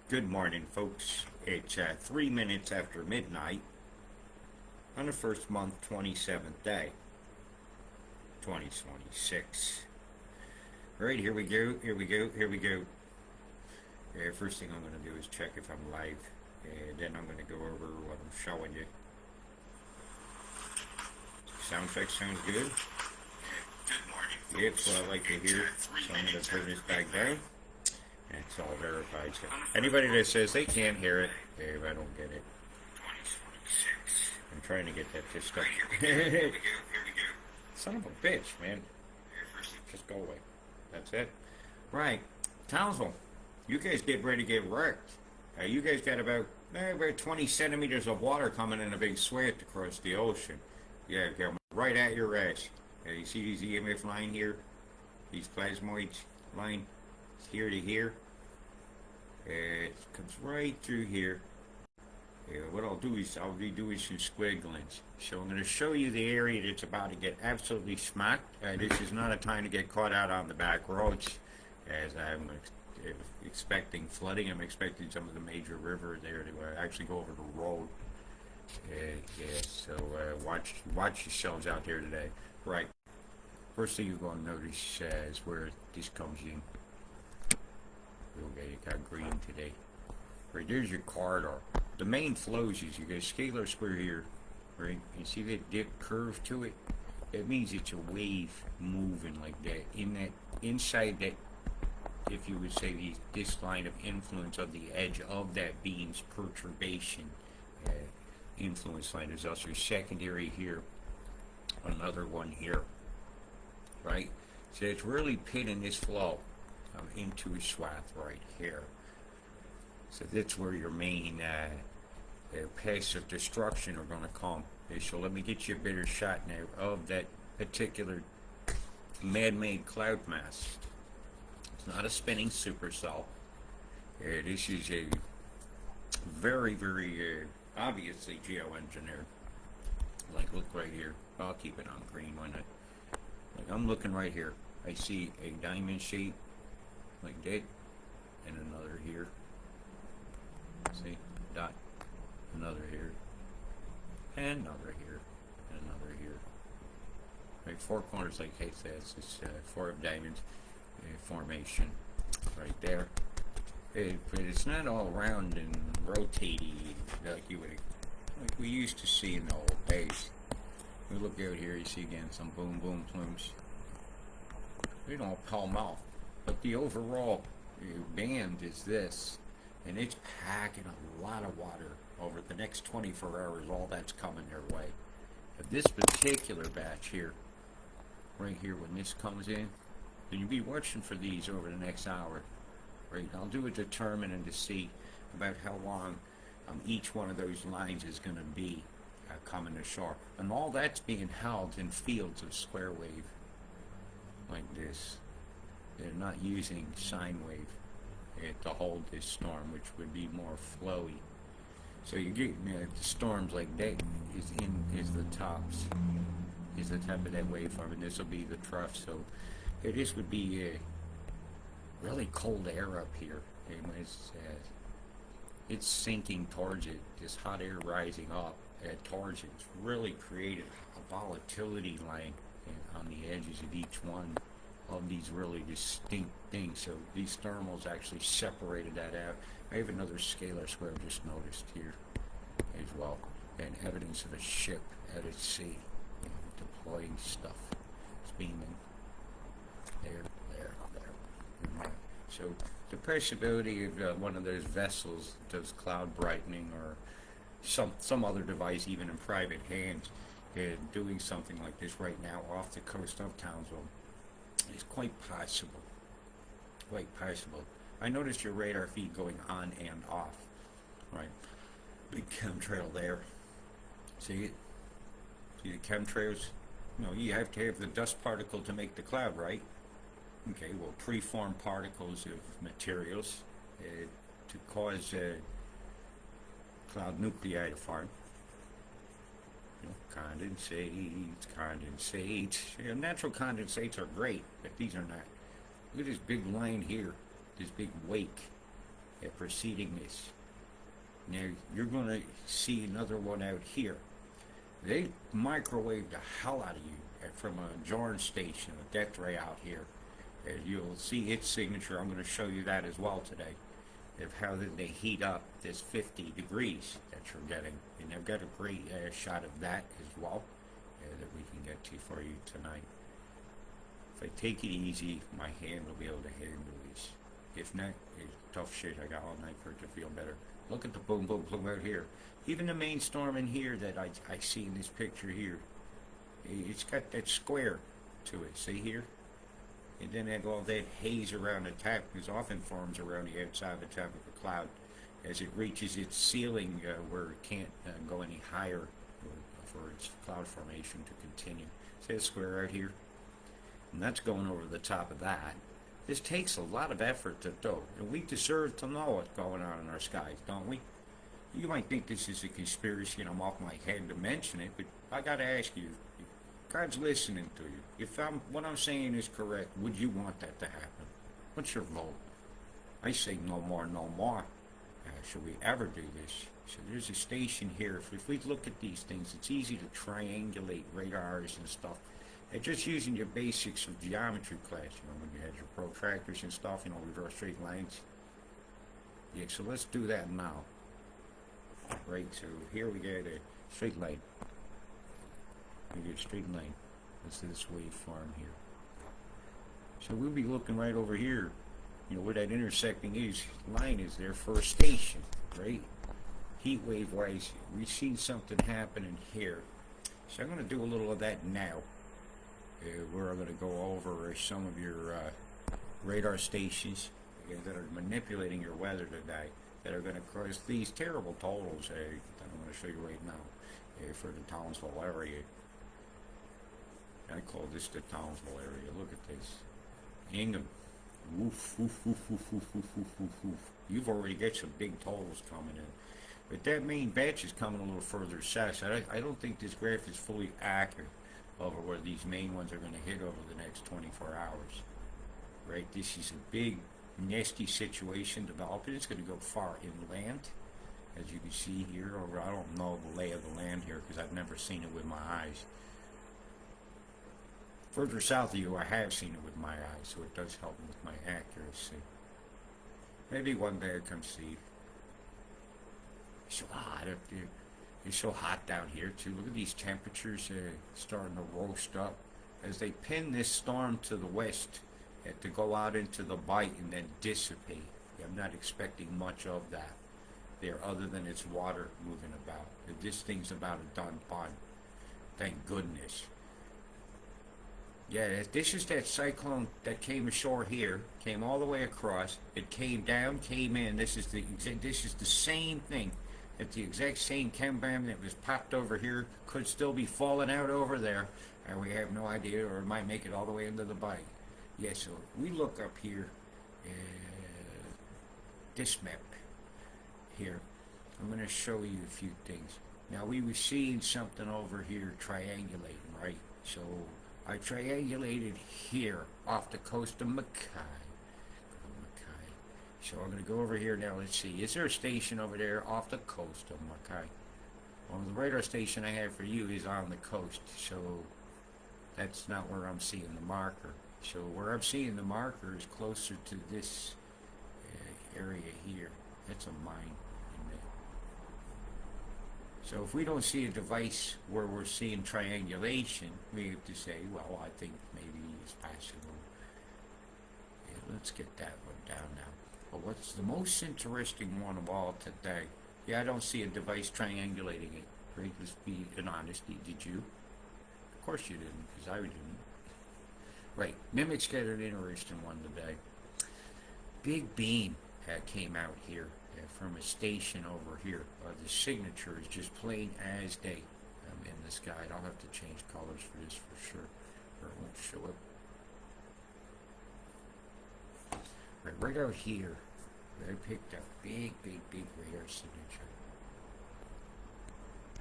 Good morning, folks. It's 3 minutes after midnight on the first month, 27th day, 2026. All right, here we go. First thing I'm going to do is check if I'm live. Then I'm going to go over what I'm showing you. Sound check sounds good. Good morning, folks. Yeah, it's what I like to hear. So I'm going to turn this back down. It's all verified. So anybody that says they can't hear it, I don't get it. 2026. I'm trying to get that fixed up. Here we go. Son of a bitch, man. Just go away. That's it. Right. Townsville, you guys get ready to get wrecked. You guys got about 20 centimeters of water coming in a big swath across the ocean. Yeah, right at your ass. You see these EMF line here? These plasmoids line here to here. It comes right through here. What I'll do is be doing some squigglings. So I'm going to show you the area that's about to get absolutely smacked. This is not a time to get caught out on the back roads, as I'm expecting flooding. I'm expecting some of the major rivers there to actually go over the road. So watch yourselves out there today. Right. First thing you're going to notice is where this comes in. Okay, you got green today. Right, there's your corridor. The main flows is you got a scalar square here, right? You see that dip curve to it? That means it's a wave moving like that. Inside that, if you would say this line of influence of the edge of that beam's perturbation influence line, is also secondary here, another one here, right? So it's really pitting this flow into a swath right here. So that's where your main paths of destruction are going to come. Okay, so let me get you a better shot now of that particular man-made cloud mass. It's not a spinning supercell. This is a very, very obviously geoengineered. Like, look right here. I'll keep it on green when like I'm looking right here. I see a diamond shape like that, and another here. See, dot, another here, and another here, and another here. Right, four corners like hey, that's this four of diamonds formation right there. But it's not all round and rotating like we used to see in the old days. We look out here, you see again some boom boom plumes. We don't pell mell, but the overall band is this. And it's packing a lot of water over the next 24 hours. All that's coming their way. If this particular batch here, right here, when this comes in, then you'll be watching for these over the next hour. Right? I'll do a determining to see about how long each one of those lines is going to be coming to shore. And all that's being held in fields of square wave like this. They're not using sine wave to hold this storm, which would be more flowy. So you get storms like that is the tops, is the top of that waveform, and this will be the trough. So this would be really cold air up here. It's sinking towards it. This hot air rising up towards it. It's really created a volatility line on the edges of each one of these really distinct things. So these thermals actually separated that out. I have another scalar square just noticed here as well, and evidence of a ship at its sea, deploying stuff. It's beaming there. So the possibility of one of those vessels does cloud brightening, or some other device, even in private hands, doing something like this right now off the coast of Townsville, is quite possible. I noticed your radar feed going on and off. Right, big chemtrail there. See it? See the chemtrails? You have to have the dust particle to make the cloud, right? Okay, well, preformed particles of materials to cause cloud nuclei to form. Condensates. Natural condensates are great, but these are not. Look at this big line here, this big wake. preceding this. Now you're going to see another one out here. They microwaved the hell out of you from a Jordan station, a death ray out here. You'll see its signature. I'm going to show you that as well today, of how they heat up this 50 degrees that you're getting. And I've got a great shot of that as well that we can get to for you tonight. If I take it easy, my hand will be able to handle this. If not, it's tough shit. I got all night for it to feel better. Look at the boom, boom, boom out here. Even the main storm in here that I see in this picture here, it's got that square to it. See here? And then that all that haze around the top, because often forms around the outside of the top of a cloud as it reaches its ceiling where it can't go any higher for its cloud formation to continue. See that square out here? And that's going over the top of that. This takes a lot of effort to do, and we deserve to know what's going on in our skies, don't we? You might think this is a conspiracy and I'm off my head to mention it, but I gotta ask you, God's listening to you. If what I'm saying is correct, would you want that to happen? What's your vote? I say no more, no more. Should we ever do this? So there's a station here. If we look at these things, it's easy to triangulate radars and stuff. And just using your basics of geometry class, when you had your protractors and stuff, we draw straight lines. Yeah, so let's do that now. Right, so here we get a straight line. We get a straight line. That's this waveform here. So we'll be looking right over here, where that intersecting line is there for a station, right? Heat wave wise, we've seen something happening here. So I'm going to do a little of that now. Where I'm going to go over some of your radar stations that are manipulating your weather today, that are going to cause these terrible totals that I'm going to show you right now for the Townsville area. I call this the Townsville area. Look at this. Ingham. Woof, woof, woof, woof, woof, woof, woof, woof, woof. You've already got some big totals coming in. But that main batch is coming a little further south. So I don't think this graph is fully accurate over where these main ones are going to hit over the next 24 hours. Right? This is a big, nasty situation developing. It's going to go far inland, as you can see here. Over, I don't know the lay of the land here because I've never seen it with my eyes. Further south of you, I have seen it with my eyes, so it does help with my accuracy. Maybe one day I come see. It's so hot up there. It's so hot down here too. Look at these temperatures starting to roast up as they pin this storm to the west to go out into the bight and then dissipate. I'm not expecting much of that there other than it's water moving about. This thing's about a done pun. Thank goodness. Yeah, this is that cyclone that came ashore here, came all the way across. It came down, came in. This is the same thing. It's the exact same chem bomb that was popped over here could still be falling out over there, and we have no idea, or it might make it all the way into the bight. Yeah, so we look up here, this map here. I'm going to show you a few things. Now we were seeing something over here triangulating, right? So I triangulated here off the coast of Mackay. So I'm going to go over here now. Let's see. Is there a station over there off the coast of Mackay? Well, the radar station I have for you is on the coast. So that's not where I'm seeing the marker. So where I'm seeing the marker is closer to this area here. That's a mine in there. So if we don't see a device where we're seeing triangulation, we have to say, well, I think maybe it's possible. Yeah, let's get that one down now. But what's the most interesting one of all today? Yeah, I don't see a device triangulating it. Right? Let's be in honesty. Did you? Of course you didn't, because I didn't. Right. Mimic's got an interesting one today. Big beam came out here from a station over here. The signature is just plain as day in the sky. I'll have to change colors for this for sure, or it won't show up. Right out here, I picked up big radar signature.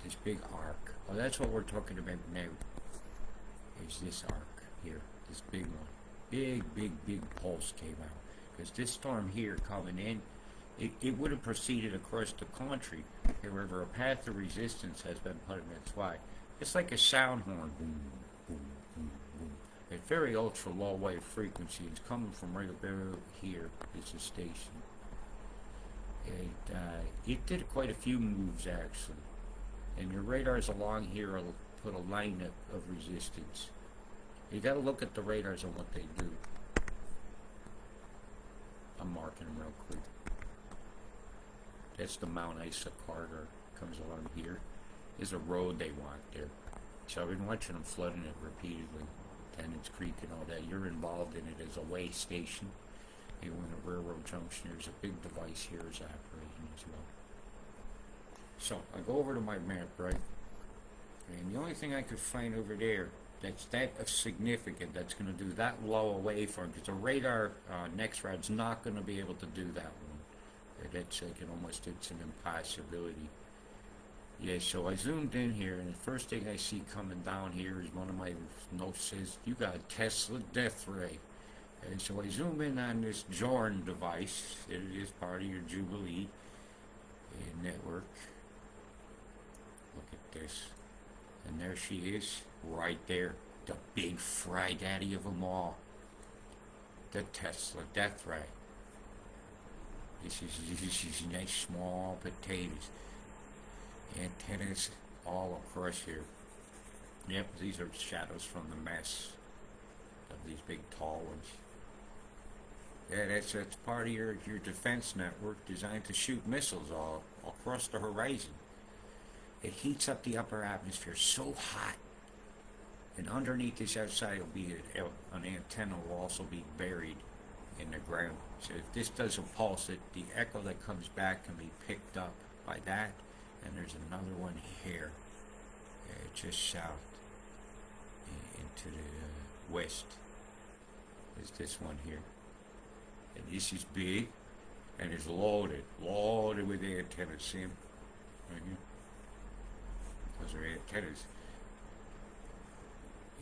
This big arc. Oh, that's what we're talking about now. Is this arc here? This big one. Big pulse came out. Because this storm here coming in, it would have proceeded across the country. However, a path of resistance has been put in its way. It's like a sound horn. Boom, boom, boom, boom. At very ultra low wave frequency. It's coming from right about here. It's a station. It did quite a few moves actually. And your radars along here will put a line of resistance. You got to look at the radars and what they do. I'm marking them real quick. That's the Mount Isa corridor. Comes along here. There's a road they want there. So I've been watching them flooding it repeatedly. Tennant's Creek and all that. You're involved in it as a way station. And when a railroad junction, there's a big device here is operating as well. So I go over to my map, right? And the only thing I could find over there that's that significant, that's going to do that low a waveform, because the radar next rod's not going to be able to do that one. That's like it's an impossibility. Yeah, so I zoomed in here, and the first thing I see coming down here is one of my notes says, you got a Tesla death ray. And so I zoom in on this Jorn device. It is part of your Jubilee network. Look at this. And there she is, right there. The big fry daddy of them all. The Tesla death ray. This is nice small potatoes. Antennas all across here. Yep, these are shadows from the mess of these big tall ones. Yeah, that's part of your defense network designed to shoot missiles all across the horizon. It heats up the upper atmosphere so hot, and underneath this outside will be an antenna will also be buried in the ground. So if this doesn't pulse it, the echo that comes back can be picked up by that. And there's another one here, just south into the west. There's this one here. And this is big, and it's loaded with antennas. See them? Right here. Those are antennas.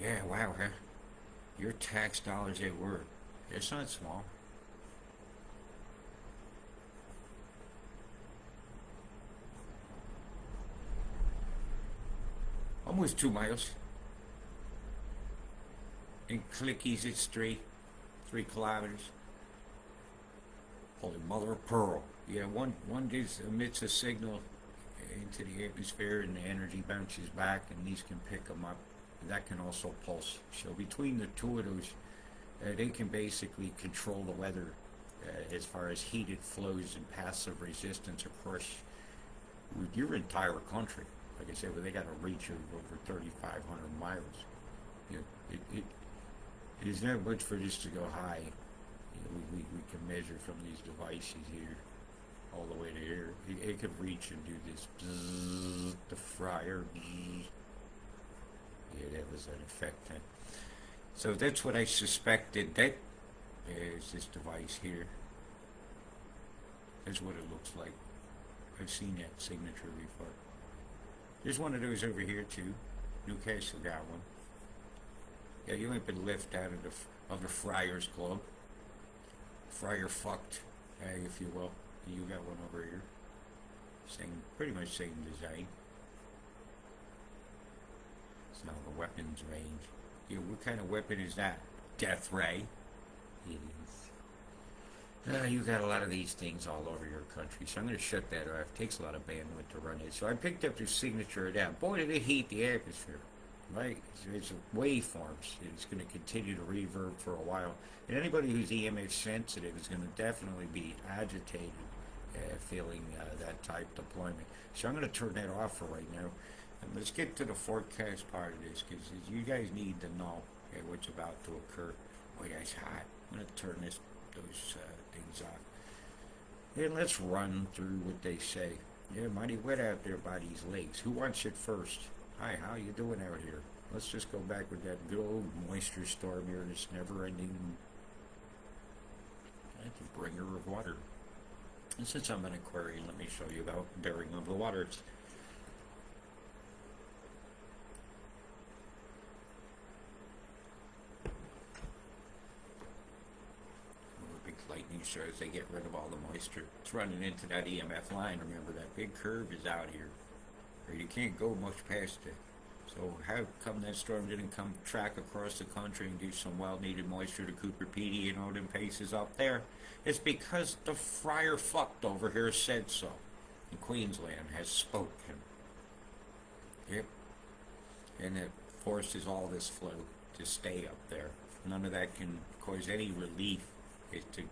Yeah, wow, huh? Your tax dollars at work. It's not small. Almost 2 miles. In clickies, it's 3 kilometers. Holy mother of pearl. Yeah, one emits a signal into the atmosphere and the energy bounces back, and these can pick them up. That can also pulse. So between the two of those, they can basically control the weather as far as heated flows and passive resistance across your entire country. Like I said, well, they got a reach of over 3,500 miles. You know, it is not much for this to go high. You know, we can measure from these devices here all the way to here. It could reach and do this bzzz, the fryer. Bzzz. Yeah, that was an effect. Huh? So that's what I suspected. That is this device here. That's what it looks like. I've seen that signature before. There's one of those over here too. Newcastle got one. Yeah, you ain't been left out of the Friars Club. Friar fucked, if you will. You got one over here. Pretty much same design. It's now the weapons range. Yeah, what kind of weapon is that? Death ray. It is. You got a lot of these things all over your country, so I'm going to shut that off. It takes a lot of bandwidth to run it. So I picked up the signature of that. Boy, did it heat the atmosphere. Right? It's waveforms. It's going to continue to reverb for a while. And anybody who's EMF sensitive is going to definitely be agitated feeling that type deployment. So I'm going to turn that off for right now. And let's get to the forecast part of this, because you guys need to know what's about to occur. Boy, that's hot. I'm going to turn those things off. And let's run through what they say. Yeah, mighty wet out there by these lakes. Who wants it first? Hi, how you doing out here? Let's just go back with that good old moisture storm here, this never-ending bringer of water. And since I'm an aquarium, let me show you the bearing of the waters. A big lightning so as they get rid of all the moisture. It's running into that EMF line. Remember, that big curve is out here. Or you can't go much past it. So how come that storm didn't come track across the country and do some well-needed moisture to Cooper Pedy and all them places up there? It's because the friar fucked over here said so. And Queensland has spoken. Yep. And it forces all this flow to stay up there. None of that can cause any relief. Is to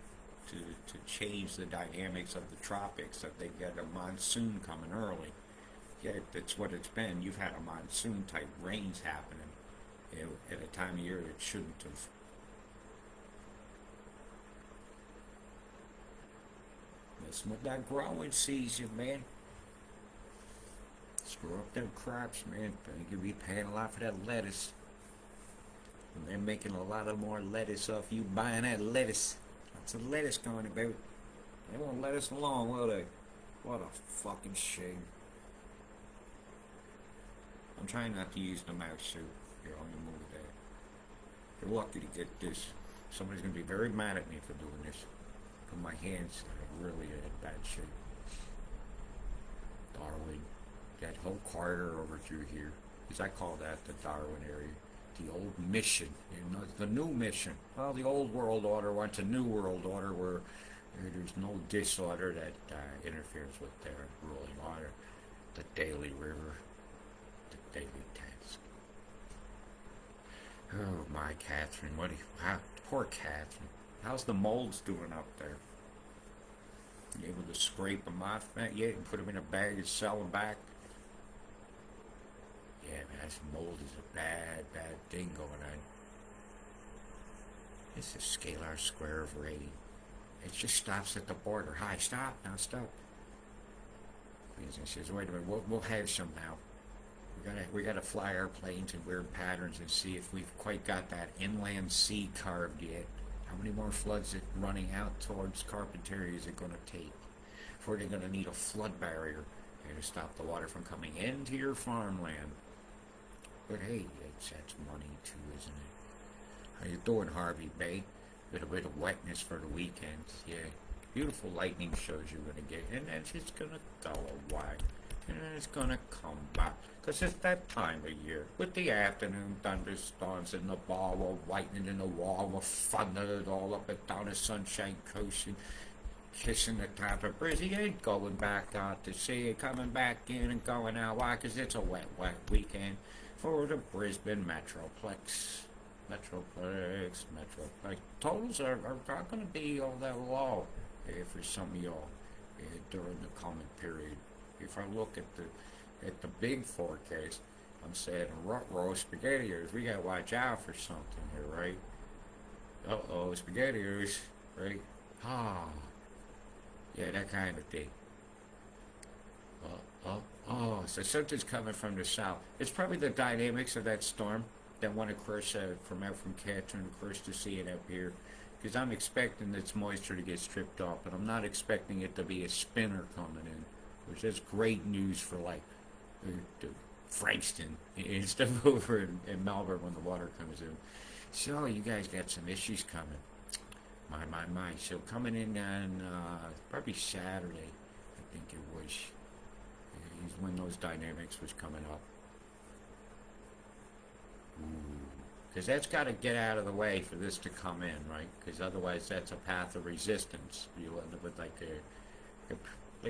change the dynamics of the tropics, that they get a monsoon coming early. Yeah, that's what it's been. You've had a monsoon type rains happening at a time of year it shouldn't have. That's what that growing season, man. Screw up them crops, man. You could be paying a lot for that lettuce. And they're making a lot of more lettuce off you buying that lettuce. Lots of lettuce going about. They won't let us alone, will they? What a fucking shame. I'm trying not to use the mouse suit. Here, let me move that. You're lucky to get this. Somebody's going to be very mad at me for doing this. But my hands are really in bad shape. Darwin. That whole corridor over through here. Because I call that the Darwin area. The old mission. You know, the new mission. Well, the old world order wants a new world order where there's no disorder that interferes with their ruling order. The daily river. The daily task. Oh, my Catherine. Poor Catherine. How's the molds doing up there? You able to scrape them off yet and put them in a bag and sell them back? Yeah, man, this mold is a bad, bad thing going on. It's a scalar square of rain. It just stops at the border. Hi, stop. Now stop. Queensland says, wait a minute, we'll have some now. We gotta fly airplanes in weird patterns and see if we've quite got that inland sea carved yet. How many more floods running out towards Carpentaria is it gonna take? Before they're gonna need a flood barrier to stop the water from coming into your farmland. But hey, that's money too, isn't it? How you doing, Harvey Bay? Little bit of wetness for the weekend. Yeah, beautiful lightning shows you're gonna get, and then it's gonna go away, and then it's gonna come back. Cause it's that time of year with the afternoon thunderstorms and the ball of lightning and the wall of thunder all up and down the Sunshine Coast and kissing the top of Brizzy. You ain't going back out to sea, you're coming back in and going out. Why? Cause it's a wet weekend for the Brisbane Metroplex. Totals are not going to be all that low for some of y'all during the coming period. If I look at the big forecast, I'm saying row spaghettios, we got to watch out for something here, right? Uh-oh, spaghettios, right? Yeah, that kind of thing. So something's coming from the south. It's probably the dynamics of that storm that one, of course, from Catherine, of course, to see it up here. Because I'm expecting this moisture to get stripped off, but I'm not expecting it to be a spinner coming in, which is great news for, like, the Frankston and stuff over in Melbourne when the water comes in. So you guys got some issues coming. My. So coming in on probably Saturday, I think it was, is when those dynamics was coming up. Because that's got to get out of the way for this to come in, right? Because otherwise that's a path of resistance. You'll end up with like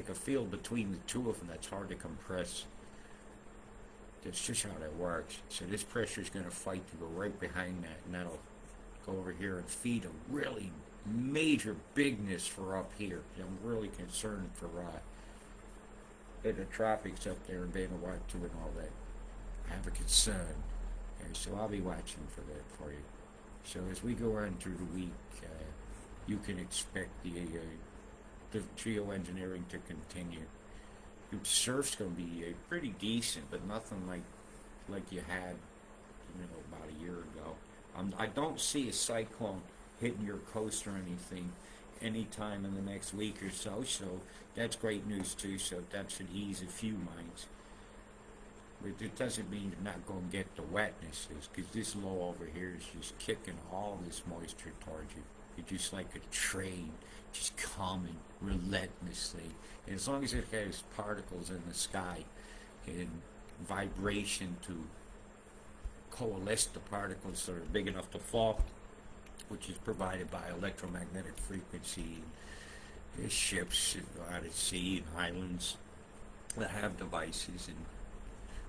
a field between the two of them that's hard to compress. That's just how that works. So this pressure is going to fight to go right behind that, and that'll go over here and feed a really major bigness for up here. I'm really concerned for the tropics up there and being a white too and all that. I have a concern. And so I'll be watching for that for you. So as we go on through the week, you can expect the geoengineering to continue. The surf's going to be pretty decent, but nothing like you had, about a year ago. I don't see a cyclone hitting your coast or anything anytime in the next week or so. So that's great news too. So that should ease a few minds. But it doesn't mean you're not going to get the wetnesses, because this low over here is just kicking all this moisture towards you. You're just like a train, just coming relentlessly. And as long as it has particles in the sky and vibration to coalesce the particles that are big enough to fall, which is provided by electromagnetic frequency. There's ships out at sea and islands that have devices, and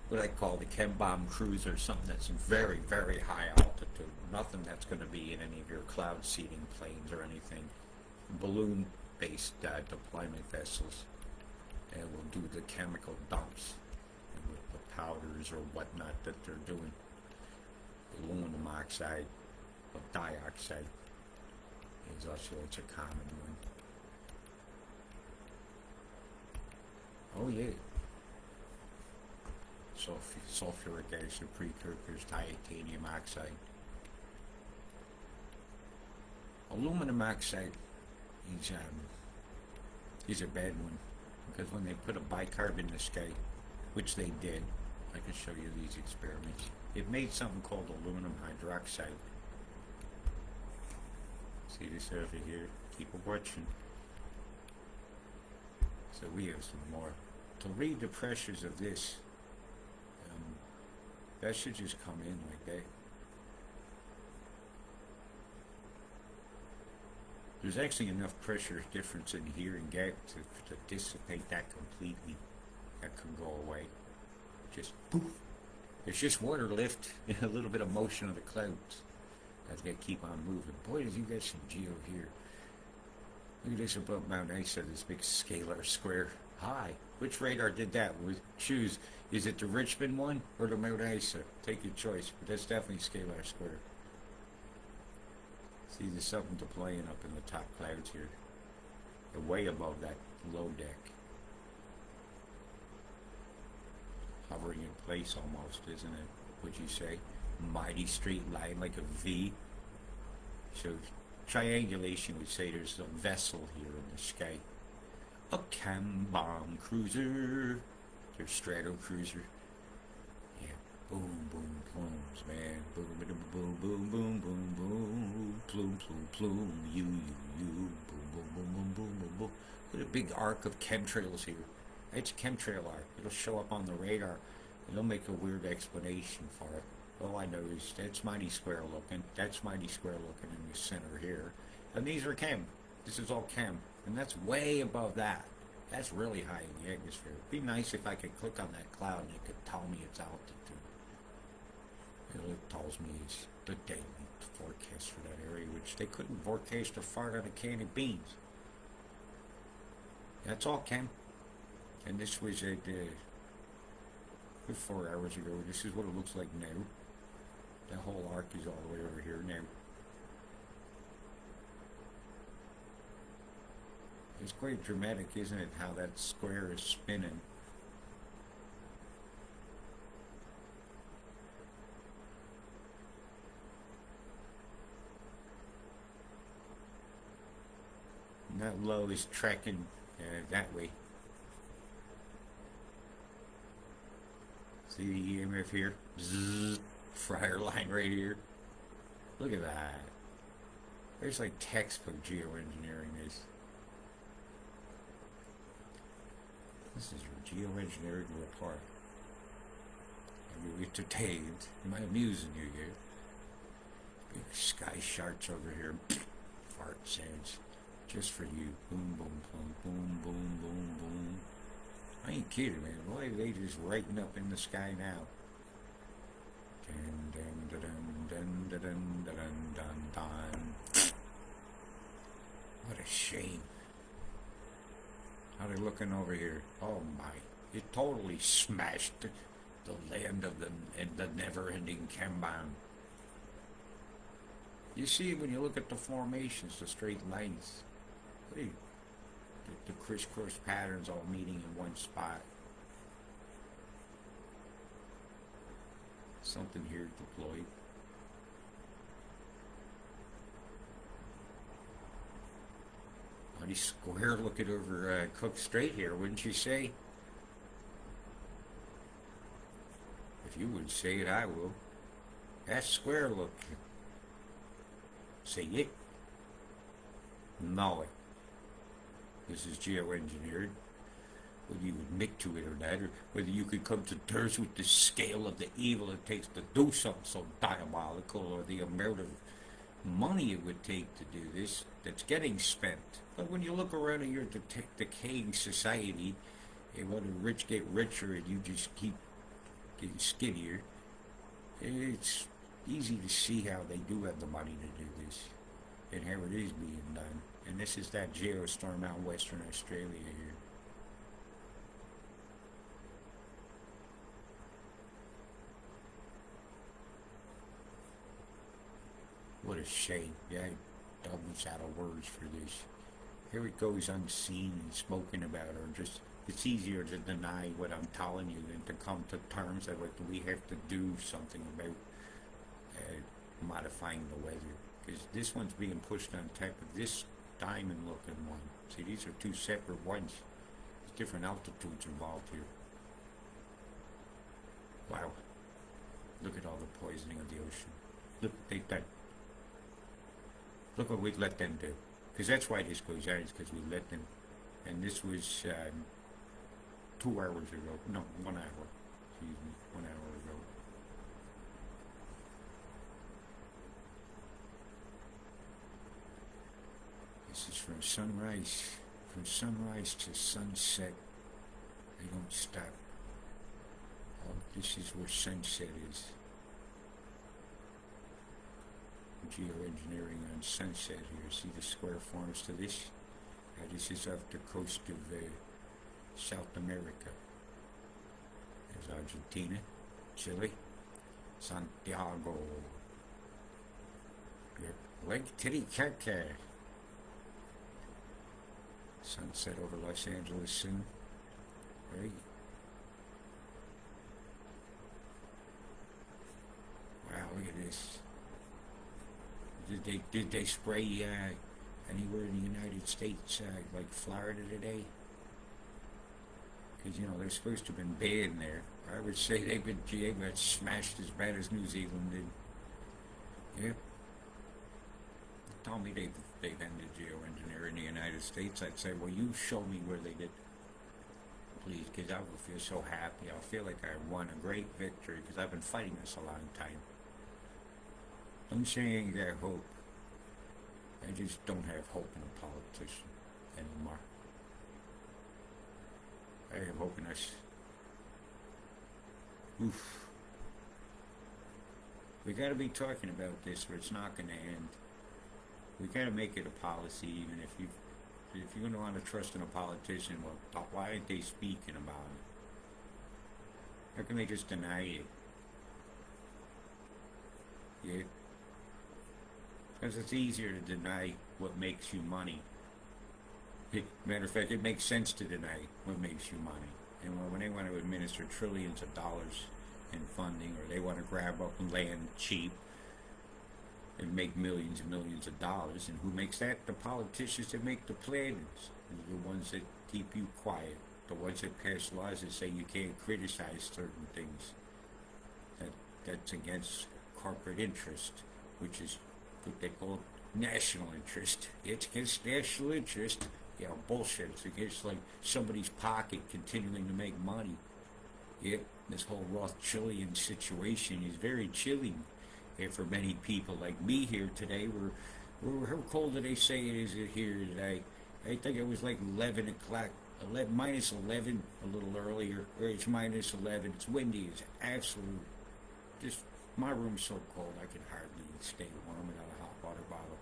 what I call the chem bomb cruiser, something that's very, very high altitude. Nothing that's going to be in any of your cloud seeding planes or anything. Balloon-based deployment vessels, and will do the chemical dumps with the powders or whatnot that they're doing. Aluminum oxide, or dioxide is also it's a common one. Oh yeah. Sulfuric acid precursors, titanium oxide. Aluminum oxide is a bad one, because when they put a bicarb in the sky, which they did, I can show you these experiments, it made something called aluminum hydroxide. See this over here? Keep watching. So we have some more. To read the pressures of this, that should just come in like that. There's actually enough pressure difference in here and gap to dissipate that completely. That can go away. Just poof. It's just water lift and a little bit of motion of the clouds as they keep on moving. Boy, did you get some geo here. Look at this above Mount Isa, this big scalar square. Hi. Which radar did that? Choose. Is it the Richmond one or the Mount Isa? Take your choice, but that's definitely scalar square. See, there's something deploying up in the top clouds here. They're way above that low deck. Hovering in place almost, isn't it? Would you say? Mighty straight line like a V. So triangulation would say there's a vessel here in the sky. A chem bomb cruiser. Their strato cruiser. Yeah. Boom, boom, plumes, man. Boom, boom, boom, boom, boom, boom, boom. Plume, plume, plume. You. Boom, boom, boom, boom, boom, boom, boom. Look at a big arc of chemtrails here. It's a chemtrail arc. It'll show up on the radar. It'll make a weird explanation for it. All I know is that's mighty square looking. That's mighty square looking in the center here. And these are chem. This is all chem. And that's way above that. That's really high in the atmosphere. It'd be nice if I could click on that cloud and it could tell me its altitude. It tells me it's the daily forecast for that area, which they couldn't forecast a fart on a can of beans. That's all chem. And this was at 4 hours ago. This is what it looks like now. That whole arc is all the way over here now. It's quite dramatic, isn't it, how that square is spinning. And that low is tracking that way. See the EMF here? Zzz, fryer line right here. Look at that. There's like textbook geoengineering is. This is your geoengineering report. Are you entertained? Am I amusing you here? Big sky sharks over here. Fart sounds. Just for you. Boom, boom, boom, boom, boom, boom, boom. I ain't kidding, man. Boy, they just writing up in the sky now. Dun, dun, dun, dun, dun, dun, dun, dun, dun. What a shame. How they looking over here? Oh my! It totally smashed the land of the never-ending chem bomb. You see, when you look at the formations, the straight lines, the crisscross patterns all meeting in one spot. Something here deployed. Mighty square looking over Cook Strait here, wouldn't you say? If you would say it, I will. That's square looking. Say it. know it. This is geoengineered. Whether you admit to it or not, or whether you could come to terms with the scale of the evil it takes to do something so diabolical, or the amount of money it would take to do this that's getting spent. But when you look around at your decaying society, and while the rich get richer and you just keep getting skinnier, it's easy to see how they do have the money to do this and how it is being done. And this is that geostorm out in Western Australia here. What a shame. Yeah, I almost out of words for this. Here it goes unseen and spoken about, or just, it's easier to deny what I'm telling you than to come to terms that we have to do something about modifying the weather. Because this one's being pushed on top of this diamond looking one. See, these are two separate ones. There's different altitudes involved here. Wow. Look at all the poisoning of the ocean. Look, they've done. Look what we let them do. Because that's why this goes on, is because we let them. And this was 2 hours ago. No, 1 hour. Excuse me, 1 hour ago. This is from sunrise. From sunrise to sunset. They don't stop. Oh, this is where sunset is. Geoengineering on sunset here. See the square forms to this? This is off the coast of South America. There's Argentina, Chile, Santiago. Lake Titicaca. Sunset over Los Angeles soon. Right? Wow, look at this. Did they spray anywhere in the United States, like Florida today? Because, you know, they're supposed to have been banned there. I would say they got smashed as bad as New Zealand did. Yep. Tell me they've ended geoengineering in the United States. I'd say, well, you show me where they did. Please, because I will feel so happy. I'll feel like I won a great victory, because I've been fighting this a long time. Don't say I ain't got hope. I just don't have hope in a politician anymore. I have hope in us. Oof. We gotta be talking about this, or it's not gonna end. We gotta make it a policy, even if you're gonna want to trust in a politician. Well, why aren't they speaking about it? How can they just deny it? Yeah. Because it's easier to deny what makes you money. Matter of fact, it makes sense to deny what makes you money. And when they want to administer trillions of dollars in funding, or they want to grab up land cheap and make millions and millions of dollars, and who makes that? The politicians that make the plans. The ones that keep you quiet. The ones that pass laws that say you can't criticize certain things. That's against corporate interest, which is what they call national interest. It's against national interest. Yeah, bullshit. It's against, like, somebody's pocket continuing to make money. Yep, this whole Rothschildian situation is very chilling. And for many people like me here today, how cold do they say it is here today? I think it was like 11 o'clock, minus 11, a little earlier. Or it's minus 11. It's windy. It's absolute. Just, my room's so cold I can hardly stay warm without a hot water bottle.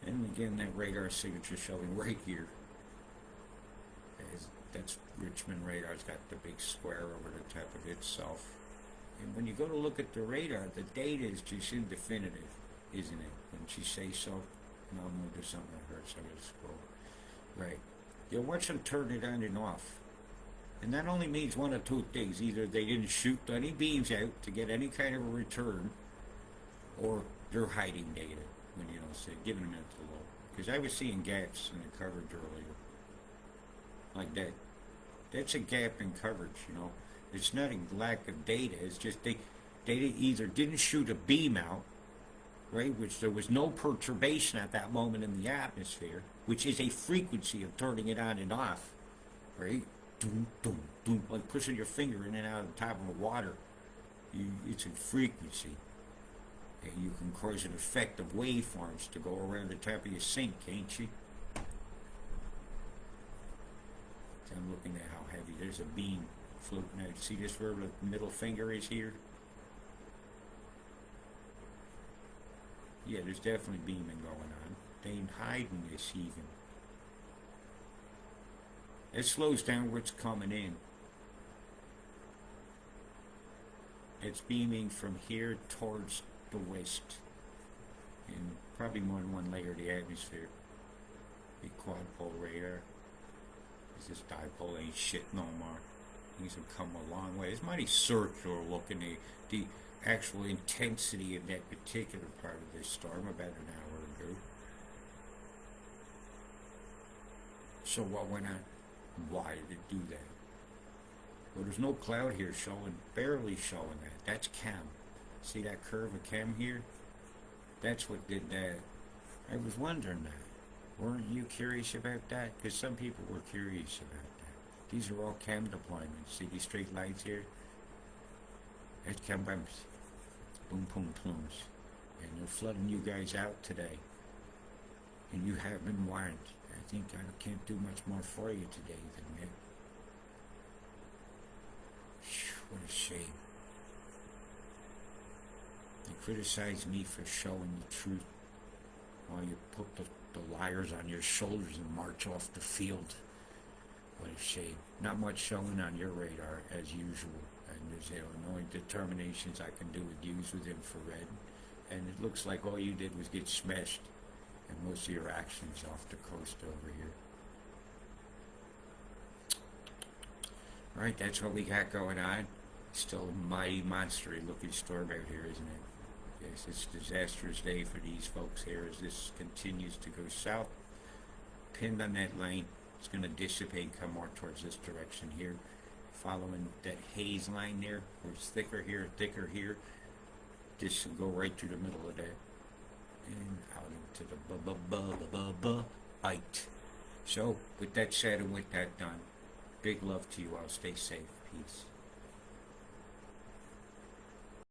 And again, that radar signature showing right here. That's Richmond radar. It's got the big square over the top of itself. And when you go to look at the radar, the data is just indefinitive, isn't it? Wouldn't you say so? No, I'm going to do something that hurts. I'm going to scroll. Right. You watch them turn it on and off. And that only means one of two things. Either they didn't shoot any beams out to get any kind of a return, or they're hiding data when you don't see it, giving them into low. Because I was seeing gaps in the coverage earlier. Like that. That's a gap in coverage, you know. It's not a lack of data. It's just they either didn't shoot a beam out, right? Which there was no perturbation at that moment in the atmosphere, which is a frequency of turning it on and off, right? Doom, doom, doom, like pushing your finger in and out of the top of the water. It's a frequency. And you can cause an effect of waveforms to go around the top of your sink, can't you? So I'm looking at how heavy. There's a beam floating out. See this where the middle finger is here? Yeah, there's definitely beaming going on. They ain't hiding this even. It slows down what's coming in. It's beaming from here towards the west. And probably more than one layer of the atmosphere. The quadpole radar. This dipole ain't shit no more. Things have come a long way. It's mighty circular looking. The actual intensity of that particular part of this storm about an hour ago. So what went on? Why did it do that? Well, there's no cloud here showing, barely showing that. That's chem. See that curve of chem here? That's what did that. I was wondering that. Weren't you curious about that? Because some people were curious about that. These are all chem deployments. See these straight lines here? That's chem bumps. Boom, boom, plumes. And they're flooding you guys out today. And you have been warned. I think I can't do much more for you today than that. What a shame. You criticize me for showing the truth while you put the liars on your shoulders and march off the field. What a shame. Not much showing on your radar as usual. And there's the only determinations I can do with use with infrared. And it looks like all you did was get smashed. And most of your actions off the coast over here. Right, that's what we got going on. Still a mighty monstery looking storm out here, isn't it? Yes, it's a disastrous day for these folks here as this continues to go south. Pinned on that line, it's going to dissipate, come more towards this direction here. Following that haze line there, where it's thicker here, this will go right through the middle of that. And out into the bite. So, with that said and with that done, big love to you all. Stay safe. Peace.